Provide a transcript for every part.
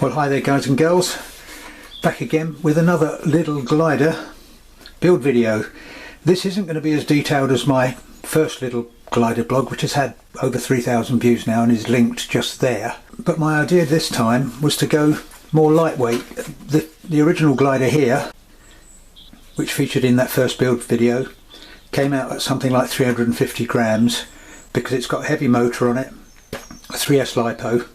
Well, hi there guys and girls, back again with another Lidl glider build video. This isn't going to be as detailed as my first Lidl glider blog, which has had over 3,000 views now and is linked just there. But my idea this time was to go more lightweight. The original glider here, which featured in that first build video, came out at something like 350 grams because it's got a heavy motor on it, a 3S lipo,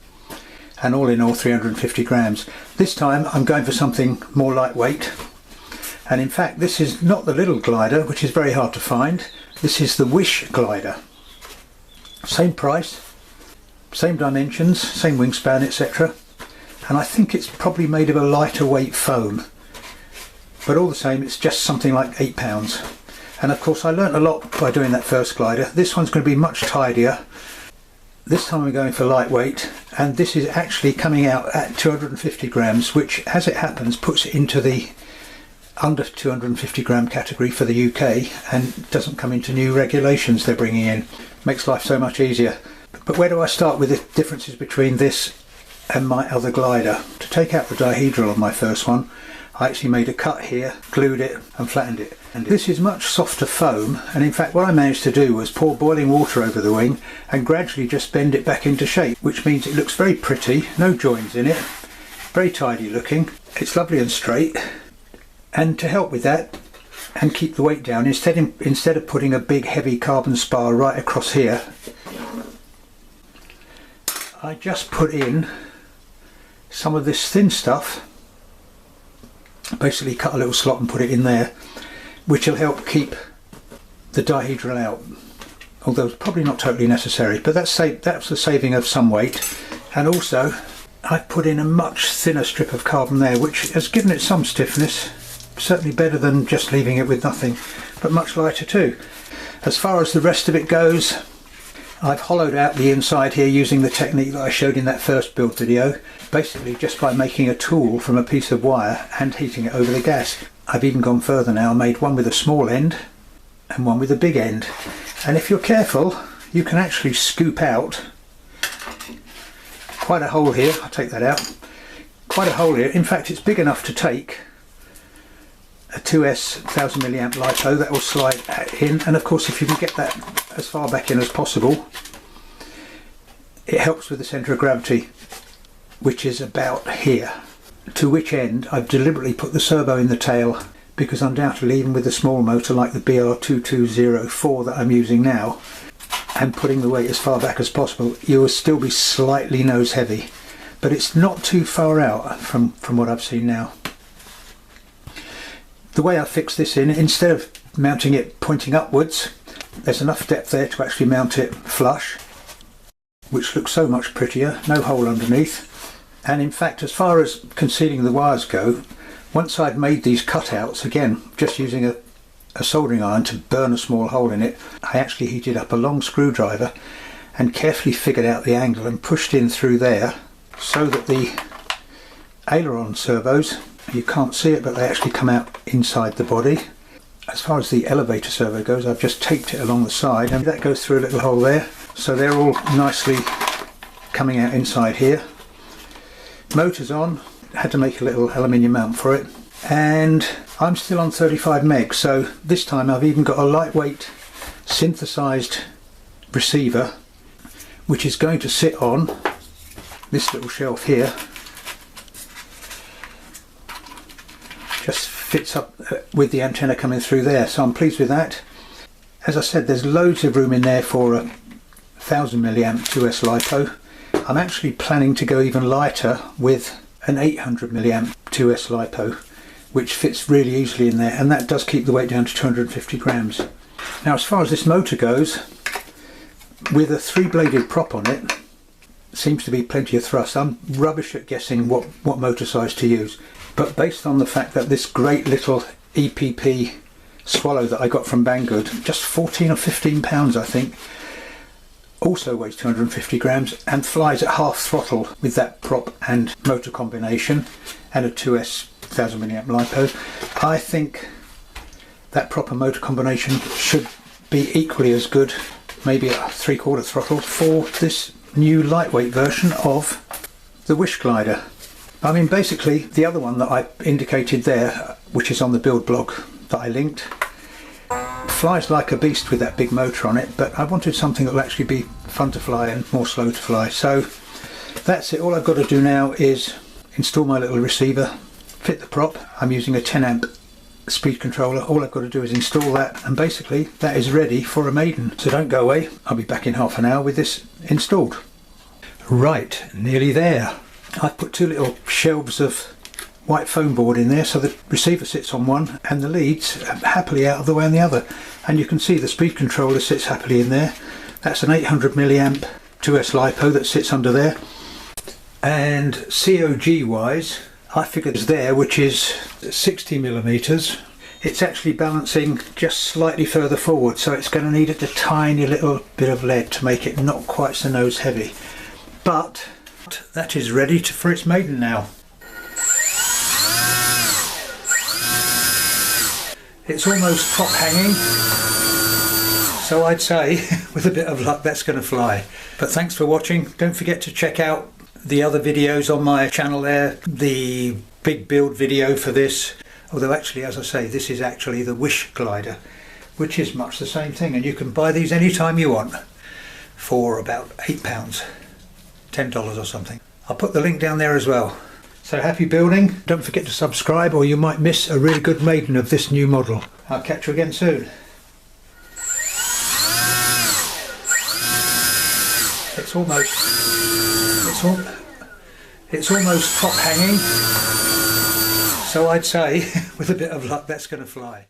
and all in all 350 grams. This time I'm going for something more lightweight, and in fact this is not the Lidl glider, which is very hard to find. This is the Wish glider. Same price, same dimensions, same wingspan, etc. And I think it's probably made of a lighter weight foam, but all the same it's just something like £8. And of course I learnt a lot by doing that first glider. This one's going to be much tidier. This time I'm going for lightweight, and this is actually coming out at 250 grams, which as it happens puts it into the under 250 gram category for the UK and doesn't come into new regulations they're bringing in. Makes life so much easier. But where do I start with the differences between this and my other glider? To take out the dihedral on my first one, I actually made a cut here, glued it and flattened it. And this is much softer foam, and in fact what I managed to do was pour boiling water over the wing and gradually just bend it back into shape, which means it looks very pretty, no joins in it, very tidy looking, it's lovely and straight. And to help with that and keep the weight down, instead of putting a big heavy carbon spar right across here, I just put in some of this thin stuff. Basically cut a little slot and put it in there, which will help keep the dihedral out, although it's probably not totally necessary, but that's a saving of some weight. And also I've put in a much thinner strip of carbon there, which has given it some stiffness, certainly better than just leaving it with nothing, but much lighter too. As far as the rest of it goes, I've hollowed out the inside here using the technique that I showed in that first build video, basically just by making a tool from a piece of wire and heating it over the gas. I've even gone further now, made one with a small end and one with a big end. And if you're careful, you can actually scoop out quite a hole here. I'll take that out. Quite a hole here. In fact, it's big enough to take a 2S 1000 milliamp lipo that will slide in, and of course if you can get that as far back in as possible, it helps with the centre of gravity, which is about here. To which end I've deliberately put the servo in the tail, because undoubtedly even with a small motor like the BR2204 that I'm using now, and putting the weight as far back as possible, you will still be slightly nose heavy, but it's not too far out from what I've seen now. The way I fix this in, instead of mounting it pointing upwards, there's enough depth there to actually mount it flush, which looks so much prettier, no hole underneath. And in fact, as far as concealing the wires go, once I'd made these cutouts, again just using a soldering iron to burn a small hole in it, I actually heated up a long screwdriver and carefully figured out the angle and pushed in through there, so that the aileron servos, you can't see it but they actually come out inside the body. As far as the elevator servo goes, I've just taped it along the side, and that goes through a little hole there, so they're all nicely coming out inside here. Motor's on, had to make a little aluminium mount for it, and I'm still on 35 meg, so this time I've even got a lightweight synthesized receiver which is going to sit on this little shelf here. Just fits up with the antenna coming through there, so I'm pleased with that. As I said, there's loads of room in there for a 1000 milliamp 2S lipo. I'm actually planning to go even lighter with an 800 milliamp 2S lipo, which fits really easily in there, and that does keep the weight down to 250 grams. Now as far as this motor goes, with a 3-bladed prop on it, seems to be plenty of thrust. I'm rubbish at guessing what motor size to use, but based on the fact that this great little EPP swallow that I got from Banggood, just 14 or 15 pounds I think, also weighs 250 grams and flies at half throttle with that prop and motor combination and a 2S 1000 milliamp lipo, I think that prop and motor combination should be equally as good, maybe at 3/4 throttle, for this new lightweight version of the Wish glider. I mean, basically the other one that I indicated there, which is on the build blog that I linked, flies like a beast with that big motor on it, but I wanted something that will actually be fun to fly and more slow to fly. So that's it. All I've got to do now is install my little receiver, fit the prop. I'm using a 10 amp speed controller. All I've got to do is install that, and basically that is ready for a maiden. So don't go away, I'll be back in half an hour with this installed. Right, nearly there. I've put two little shelves of white foam board in there, so the receiver sits on one and the leads happily out of the way on the other, and you can see the speed controller sits happily in there. That's an 800 milliamp 2S lipo that sits under there, and COG wise I figured it's there, which is 60 millimeters. It's actually balancing just slightly further forward, so it's going to need a tiny little bit of lead to make it not quite so nose heavy, but that is ready for its maiden now. It's almost top hanging, so I'd say with a bit of luck that's going to fly. But thanks for watching. Don't forget to check out the other videos on my channel there, the big build video for this, although actually, as I say, this is actually the Wish glider, which is much the same thing, and you can buy these anytime you want for about £8, $10 or something. I'll put the link down there as well. So happy building. Don't forget to subscribe or you might miss a really good maiden of this new model. I'll catch you again soon. It's almost top hanging, so I'd say with a bit of luck that's going to fly.